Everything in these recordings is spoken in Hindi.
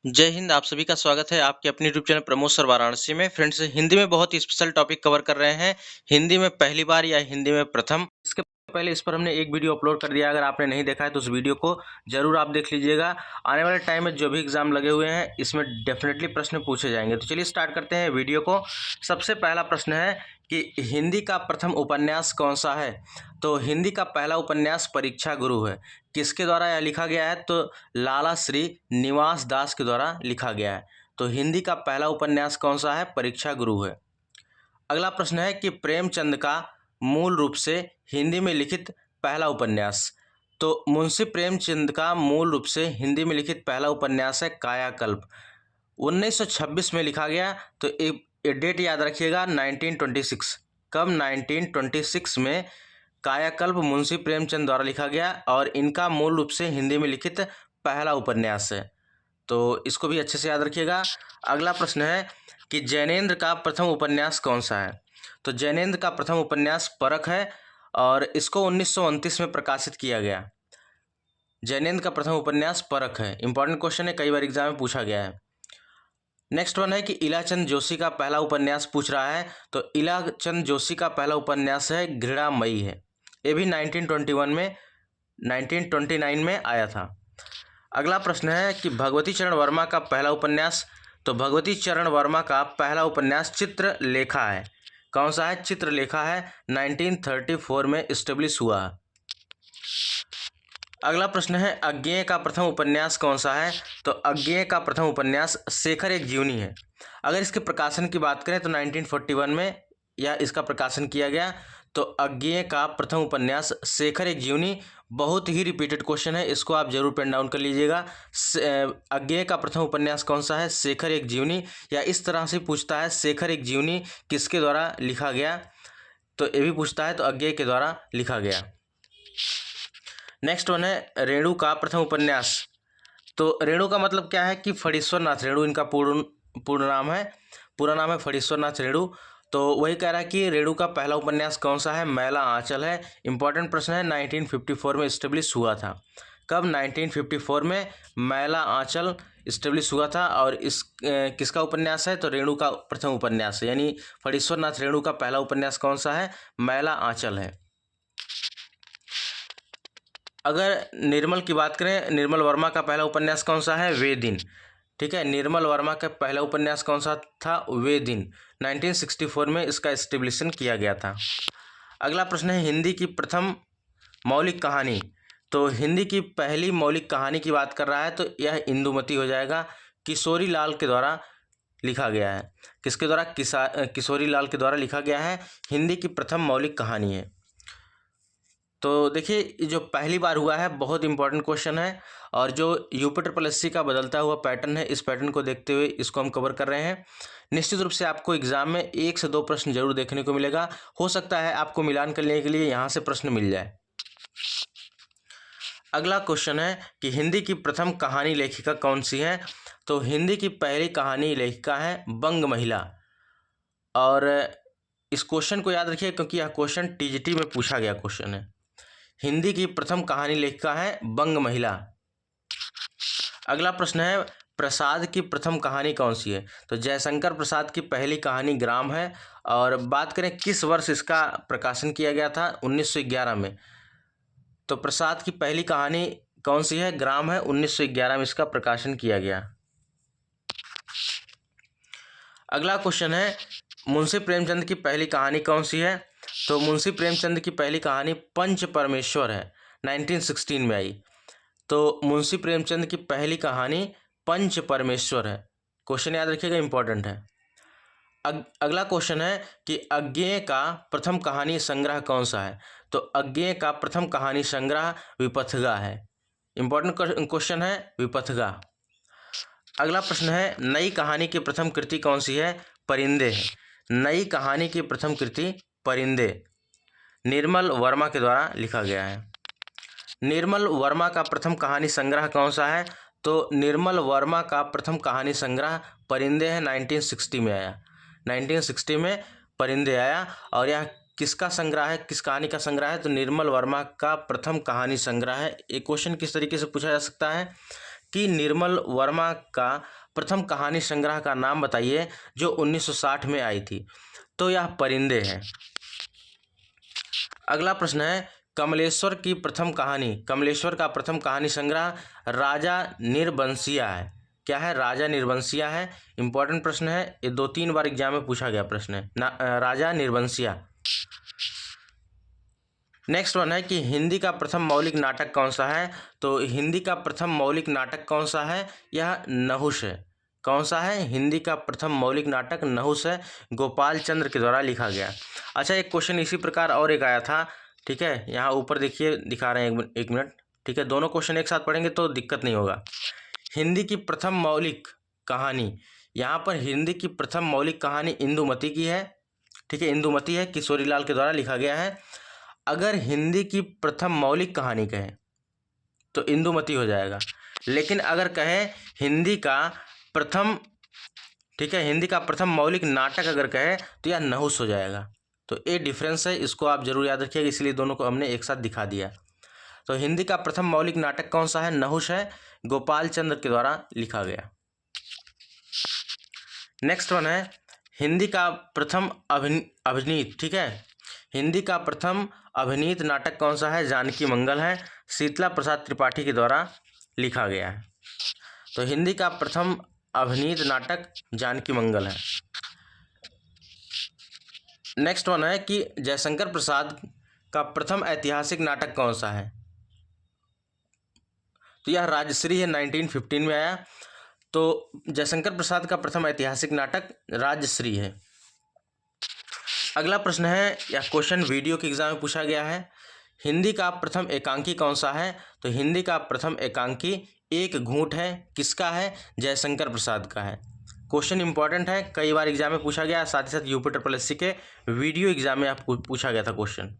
जय हिंद। आप सभी का स्वागत है आपके अपने YouTube channel Pramod sir Varanasi में। फ्रेंड्स, हिंदी में बहुत ही स्पेशल टॉपिक कवर कर रहे हैं। हिंदी में पहली बार या हिंदी में प्रथम। इसके पहले इस पर हमने एक वीडियो अपलोड कर दिया। अगर आपने नहीं देखा है तो उस वीडियो को जरूर आप देख लीजिएगा। आने वाले टाइम में जो भी एग्जाम लगे हुए हैं इसमें डेफिनेटली प्रश्न पूछे जाएंगे। तो चलिए स्टार्ट करते हैं वीडियो को। सबसे पहला प्रश्न है कि हिंदी का प्रथम उपन्यास कौन सा है। तो हिंदी का पहला उपन्यास परीक्षा गुरु है। किसके द्वारा यह लिखा गया है? तो लाला श्री निवास दास के द्वारा लिखा गया है। तो हिंदी का पहला उपन्यास कौन सा है? परीक्षा गुरु है। अगला प्रश्न है कि प्रेमचंद का मूल रूप से हिंदी में लिखित पहला उपन्यास। तो मुंशी प्रेमचंद का मूल रूप से हिंदी में लिखित पहला उपन्यास है कायाकल्प। 1926 में लिखा गया। तो एक डेट याद रखिएगा, 1926। कब? 1926 में कायाकल्प मुंशी प्रेमचंद द्वारा लिखा गया और इनका मूल रूप से हिंदी में लिखित पहला उपन्यास है। तो इसको भी अच्छे से याद रखिएगा। अगला प्रश्न है कि जैनेन्द्र का प्रथम उपन्यास कौन सा है। तो जैनेन्द्र का प्रथम उपन्यास परख है और इसको 1929 में प्रकाशित किया गया। जैनेन्द्र का प्रथम उपन्यास परख है। इंपॉर्टेंट क्वेश्चन है, कई बार एग्जाम में पूछा गया है। नेक्स्ट वन है कि इलाचंद जोशी का पहला उपन्यास पूछ रहा है। तो इलाचंद जोशी का पहला उपन्यास है घृणामयी है। ये भी 1929 में आया था। अगला प्रश्न है कि भगवती चरण वर्मा का पहला उपन्यास। तो भगवती चरण वर्मा का पहला उपन्यास चित्रलेखा है। कौन सा है? चित्रलेखा है। 1934 में इस्टेब्लिश हुआ है। अगला प्रश्न है अज्ञेय का प्रथम उपन्यास कौन सा है। तो अज्ञेय का प्रथम उपन्यास शेखर एक जीवनी है। अगर इसके प्रकाशन की बात करें तो 1941 में यह इसका प्रकाशन किया गया। तो अज्ञेय का प्रथम उपन्यास शेखर एक जीवनी। बहुत ही रिपीटेड क्वेश्चन है, इसको आप जरूर पेन डाउन कर लीजिएगा। अज्ञेय का प्रथम उपन्यास कौन सा है? शेखर एक जीवनी। या इस तरह से पूछता है शेखर एक जीवनी किसके द्वारा लिखा गया, तो ये भी पूछता है, तो अज्ञेय के द्वारा लिखा गया। नेक्स्ट वन है रेणु का प्रथम उपन्यास। तो रेणु का मतलब क्या है कि फणीश्वर नाथ रेणु इनका पूर्ण नाम है। पूरा नाम है फणीश्वर नाथ रेणु। तो वही कह रहा है कि रेणु का पहला उपन्यास कौन सा है? मैला आंचल है। इंपॉर्टेंट प्रश्न है, 1954 में इस्टेब्लिश हुआ था। कब? 1954 में मैला आंचल इस्टेब्लिश हुआ था। और इस किसका उपन्यास है? तो रेणु का प्रथम उपन्यास है। यानी फणीश्वर नाथ रेणु का पहला उपन्यास कौन सा है? मैला आंचल है। अगर निर्मल की बात करें, निर्मल वर्मा का पहला उपन्यास कौन सा है? वे दिन। ठीक है, निर्मल वर्मा का पहला उपन्यास कौन सा था? वे दिन। 1964 में इसका एस्टेब्लिशन किया गया था। अगला प्रश्न है हिंदी की प्रथम मौलिक कहानी। तो हिंदी की पहली मौलिक कहानी की बात कर रहा है तो यह इंदुमती हो जाएगा। किशोरी लाल के द्वारा लिखा गया है। किसके द्वारा? किशोरी लाल के द्वारा लिखा गया है। हिंदी की प्रथम मौलिक कहानी है। तो देखिए, ये जो पहली बार हुआ है बहुत इंपॉर्टेंट क्वेश्चन है। और जो यूपी का बदलता हुआ पैटर्न है, इस पैटर्न को देखते हुए इसको हम कवर कर रहे हैं। निश्चित रूप से आपको एग्जाम में 1 से 2 प्रश्न जरूर देखने को मिलेगा। हो सकता है आपको मिलान करने के लिए यहाँ से प्रश्न मिल जाए। अगला क्वेश्चन है कि हिंदी की प्रथम कहानी लेखिका कौन सी है। तो हिंदी की पहली कहानी लेखिका है बंग महिला। और इस क्वेश्चन को याद रखिए क्योंकि यह क्वेश्चन टीजीटी में पूछा गया क्वेश्चन है। हिंदी की प्रथम कहानी लेखिका है बंग महिला। अगला प्रश्न है प्रसाद की प्रथम कहानी कौन सी है। तो जयशंकर प्रसाद की पहली कहानी ग्राम है। और बात करें किस वर्ष इसका प्रकाशन किया गया था? 1911 में। तो प्रसाद की पहली कहानी कौन सी है? ग्राम है। 1911 में इसका प्रकाशन किया गया। अगला क्वेश्चन है मुंशी प्रेमचंद की पहली कहानी कौन सी है। तो मुंशी प्रेमचंद की पहली कहानी पंच परमेश्वर है। 1916 में आई। तो मुंशी प्रेमचंद की पहली कहानी पंच परमेश्वर है। क्वेश्चन याद रखिएगा, इंपॉर्टेंट है। अगला क्वेश्चन है कि अज्ञेय का प्रथम कहानी संग्रह कौन सा है। तो अज्ञेय का प्रथम कहानी संग्रह विपथगा है। इंपॉर्टेंट क्वेश्चन है, विपथगा। अगला प्रश्न है नई कहानी की प्रथम कृति कौन सी है। परिंदे है। नई कहानी की प्रथम कृति परिंदे निर्मल वर्मा के द्वारा लिखा गया है। निर्मल वर्मा का प्रथम कहानी संग्रह कौन सा है। तो निर्मल वर्मा का प्रथम कहानी संग्रह परिंदे है। 1960 में आया। 1960 में परिंदे आया। और यह किसका संग्रह है, किस कहानी का संग्रह है। तो निर्मल वर्मा का प्रथम कहानी संग्रह है। एक क्वेश्चन किस तरीके से पूछा जा सकता है कि निर्मल वर्मा का प्रथम कहानी संग्रह का नाम बताइए जो 1960 में आई थी। तो यह परिंदे है। अगला प्रश्न है कमलेश्वर की प्रथम कहानी, कमलेश्वर का प्रथम कहानी संग्रह राजा निर्बंसिया है। क्या है? राजा निर्बंसिया है। इंपॉर्टेंट प्रश्न है ये, 2-3 बार एग्जाम में पूछा गया प्रश्न है राजा निर्बंसिया। नेक्स्ट वन है कि हिंदी का प्रथम मौलिक नाटक कौन सा है। तो हिंदी का प्रथम मौलिक नाटक कौन सा है? यह नहुष है। कौन सा है? हिंदी का प्रथम मौलिक नाटक नहुष है, गोपाल चंद्र के द्वारा लिखा गया। अच्छा, एक क्वेश्चन इसी प्रकार और एक आया था, ठीक है, यहाँ ऊपर देखिए दिखा रहे हैं, एक मिनट, ठीक है, दोनों क्वेश्चन एक साथ पढ़ेंगे तो दिक्कत नहीं होगा। हिंदी की प्रथम मौलिक कहानी, यहाँ पर हिंदी की प्रथम मौलिक कहानी इंदुमती की है, ठीक है, इंदुमती है, किशोरीलाल के द्वारा लिखा गया है। अगर हिंदी की प्रथम मौलिक कहानी कहें तो इंदुमती हो जाएगा, लेकिन अगर कहें हिंदी का प्रथम, ठीक है, हिंदी का प्रथम मौलिक नाटक अगर कहे तो यह नहुष हो जाएगा। तो ये डिफरेंस है, इसको आप जरूर याद रखिएगा, इसलिए दोनों को हमने एक साथ दिखा दिया। तो हिंदी का प्रथम मौलिक नाटक कौन सा है? नहुष है, गोपाल चंद्र के द्वारा लिखा गया। नेक्स्ट वन है हिंदी का प्रथम अभिनीत, ठीक है, हिंदी का प्रथम अभिनीत नाटक कौन सा है? जानकी मंगल है, शीतला प्रसाद त्रिपाठी के द्वारा लिखा गया है। तो हिंदी का प्रथम अभिनीत नाटक जानकी मंगल है। नेक्स्ट वन है कि जयशंकर प्रसाद का प्रथम ऐतिहासिक नाटक कौन सा है? तो यह राजश्री है, 1915 में आया। तो जयशंकर प्रसाद का प्रथम ऐतिहासिक नाटक राजश्री है। अगला प्रश्न है, यह क्वेश्चन वीडियो के एग्जाम में पूछा गया है, हिंदी का प्रथम एकांकी कौन सा है? तो हिंदी का प्रथम एकांकी एक घूंट है, किसका है? जयशंकर प्रसाद का है। क्वेश्चन इंपॉर्टेंट है, कई बार एग्जाम में पूछा गया, साथ ही साथ यूपी ट्रिपल के वीडियो एग्जाम में आपको पूछा गया था क्वेश्चन।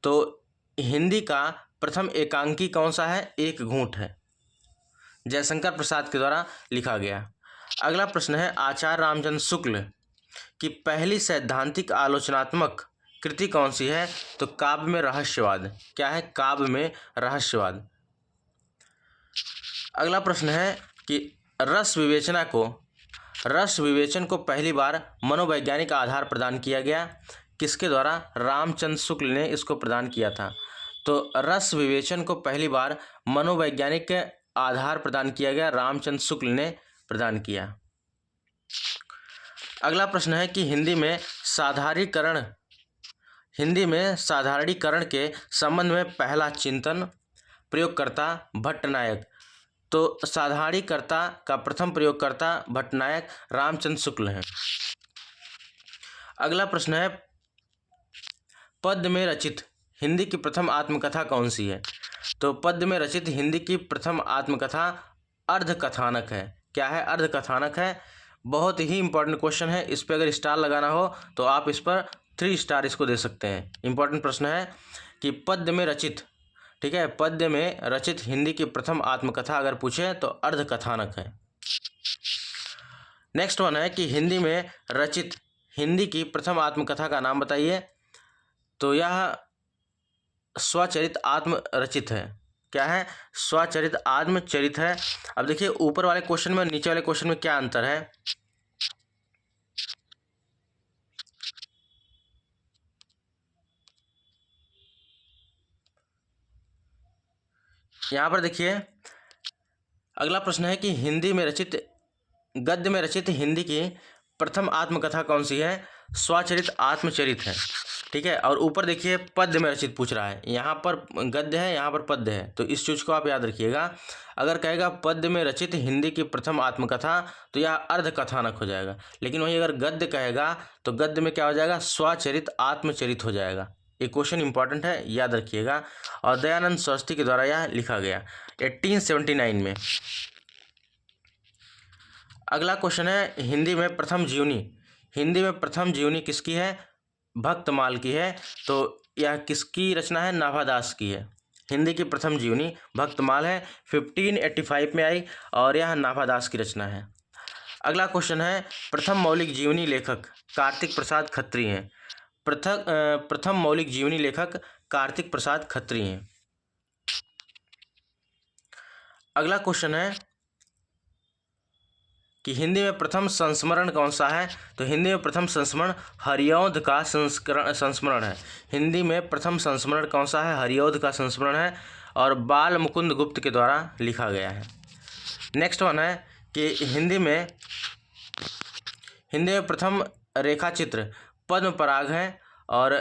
तो हिंदी का प्रथम एकांकी कौन सा है? एक घूंट है, जयशंकर प्रसाद के द्वारा लिखा गया। अगला प्रश्न है आचार्य रामचंद्र शुक्ल की पहली सैद्धांतिक आलोचनात्मक कृति कौन सी है? तो काव्य में रहस्यवाद। क्या है? काव्य में रहस्यवाद। अगला प्रश्न है कि रस विवेचन को पहली बार मनोवैज्ञानिक आधार प्रदान किया गया, किसके द्वारा? रामचंद्र शुक्ल ने इसको प्रदान किया था। तो रस विवेचन को पहली बार मनोवैज्ञानिक आधार प्रदान किया गया, रामचंद्र शुक्ल ने प्रदान किया। अगला प्रश्न है कि हिंदी में साधारणीकरण के संबंध में पहला चिंतन प्रयोगकर्ता भट्टनायक। तो साधारणीकर्ता का प्रथम प्रयोगकर्ता भट्टनायक रामचंद्र शुक्ल हैं। अगला प्रश्न है पद्य में रचित हिंदी की प्रथम आत्मकथा कौन सी है? तो पद्य में रचित हिंदी की प्रथम आत्मकथा अर्धकथानक है। क्या है? अर्धकथानक है। बहुत ही इंपॉर्टेंट क्वेश्चन है, इस पर अगर स्टार लगाना हो तो आप इस पर 3 स्टार इसको दे सकते हैं। इंपॉर्टेंट प्रश्न है कि पद्य में रचित, ठीक है, पद्य में रचित हिंदी की प्रथम आत्मकथा अगर पूछे तो अर्धकथानक है। नेक्स्ट वन है कि हिंदी में रचित हिंदी की प्रथम आत्मकथा का नाम बताइए। तो यह स्वचरित आत्मरचित है। क्या है? स्वचरित आत्मचरित है। अब देखिए ऊपर वाले क्वेश्चन में और नीचे वाले क्वेश्चन में क्या अंतर है। यहाँ पर देखिए अगला प्रश्न है कि गद्य में रचित हिंदी की प्रथम आत्मकथा कौन सी है? स्वचरित आत्मचरित है, ठीक है। और ऊपर देखिए पद्य में रचित पूछ रहा है, यहाँ पर गद्य है, यहाँ पर पद्य है, तो इस चीज़ को आप याद रखिएगा। अगर कहेगा पद्य में रचित हिंदी की प्रथम आत्मकथा तो यह अर्धकथानक हो जाएगा, लेकिन वहीं अगर गद्य कहेगा तो गद्य में क्या हो जाएगा? स्वचरित आत्मचरित हो जाएगा। ये क्वेश्चन इंपॉर्टेंट है, याद रखिएगा। और दयानंद सरस्वती के द्वारा यह लिखा गया 1879 में। अगला क्वेश्चन है हिंदी में प्रथम जीवनी किसकी है? भक्तमाल की है। तो यह किसकी रचना है? नाभादास की है। हिंदी की प्रथम जीवनी भक्तमाल है, 1585 में आई और यह नाभादास की रचना है। अगला क्वेश्चन है प्रथम मौलिक जीवनी लेखक कार्तिक प्रसाद खत्री हैं। प्रथम मौलिक जीवनी लेखक कार्तिक प्रसाद खत्री हैं। अगला क्वेश्चन है कि हिंदी में प्रथम संस्मरण कौन सा है। तो हिंदी में प्रथम संस्मरण हरिऔध का संस्मरण है। हिंदी में प्रथम संस्मरण कौन सा है, हरिऔध का संस्मरण है और बाल मुकुंद गुप्त के द्वारा लिखा गया है। नेक्स्ट वन है कि हिंदी में प्रथम रेखा चित्र पद्म पराग है और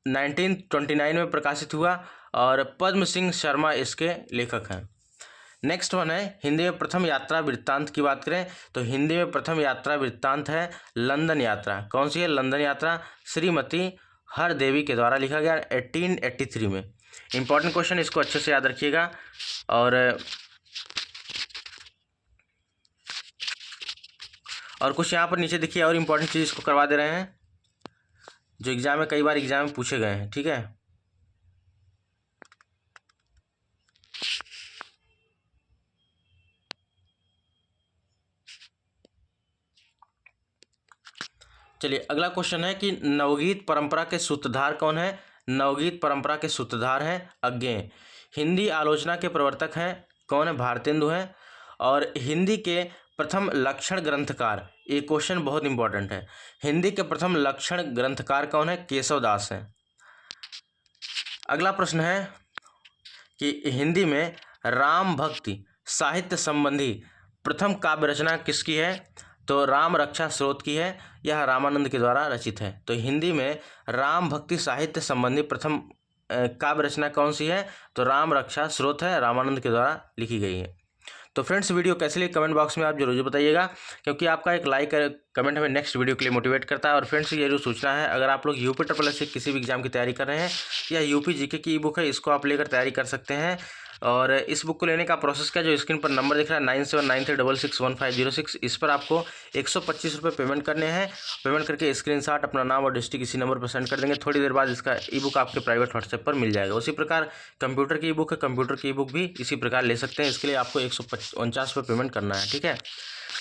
1929 में प्रकाशित हुआ और पद्म सिंह शर्मा इसके लेखक हैं। नेक्स्ट वन है हिंदी में प्रथम यात्रा वृत्तांत की बात करें तो हिंदी में प्रथम यात्रा वृत्तांत है लंदन यात्रा। कौन सी है, लंदन यात्रा, श्रीमती हरदेवी के द्वारा लिखा गया 1883 में। इंपॉर्टेंट क्वेश्चन, इसको अच्छे से याद रखिएगा। और कुछ यहाँ पर नीचे देखिए और इम्पोर्टेंट चीज़ इसको करवा दे रहे हैं जो एग्जाम में कई बार एग्जाम में पूछे गए हैं। ठीक है, चलिए अगला क्वेश्चन है कि नवगीत परंपरा के सूत्रधार कौन है। नवगीत परंपरा के सूत्रधार हैं अज्ञेय। हिंदी आलोचना के प्रवर्तक हैं कौन है, भारतेंदु हैं। और हिंदी के प्रथम लक्षण ग्रंथकार, ये क्वेश्चन बहुत इंपॉर्टेंट है, हिंदी के प्रथम लक्षण ग्रंथकार कौन है, केशव दास हैं। अगला प्रश्न है कि हिंदी में राम भक्ति साहित्य संबंधी प्रथम काव्य रचना किसकी है। तो राम रक्षा स्रोत की है, यह रामानंद के द्वारा रचित है। तो हिंदी में राम भक्ति साहित्य संबंधी प्रथम काव्य रचना कौन सी है, तो राम रक्षा स्रोत है, रामानंद के द्वारा लिखी गई है। तो फ्रेंड्स वीडियो कैसे लगी कमेंट बॉक्स में आप जरूर बताइएगा, क्योंकि आपका एक लाइक कमेंट हमें नेक्स्ट वीडियो के लिए मोटिवेट करता है। और फ्रेंड्स ये जो सूचना है, अगर आप लोग यूपी ट्रिपल एस से किसी भी एग्जाम की तैयारी कर रहे हैं या यूपी जीके की ई बुक है, इसको आप लेकर तैयारी कर सकते हैं। और इस बुक को लेने का प्रोसेस क्या, जो स्क्रीन पर नंबर दिख रहा है 9793661506, इस पर आपको 125 रुपये पेमेंट करने हैं। पेमेंट करके स्क्रीनशॉट अपना नाम और डिस्ट्रिक्ट इसी नंबर पर सेंड कर देंगे। थोड़ी देर बाद इसका ई बुक आपके प्राइवेट व्हाट्सएप पर मिल जाएगा। उसी प्रकार कंप्यूटर की ई बुक है, कंप्यूटर की ई बुक भी इसी प्रकार ले सकते हैं। इसके लिए आपको 149 रुपये पेमेंट करना है। ठीक है,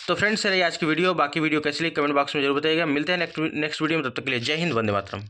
तो फ्रेंड्स चलिए आज की वीडियो, बाकी वीडियो कैसी लगी कमेंट बॉक्स में जरूर बताइएगा। मिलते हैं नेक्स्ट वीडियो में, तब तक के लिए जय हिंद, वंदे मातरम।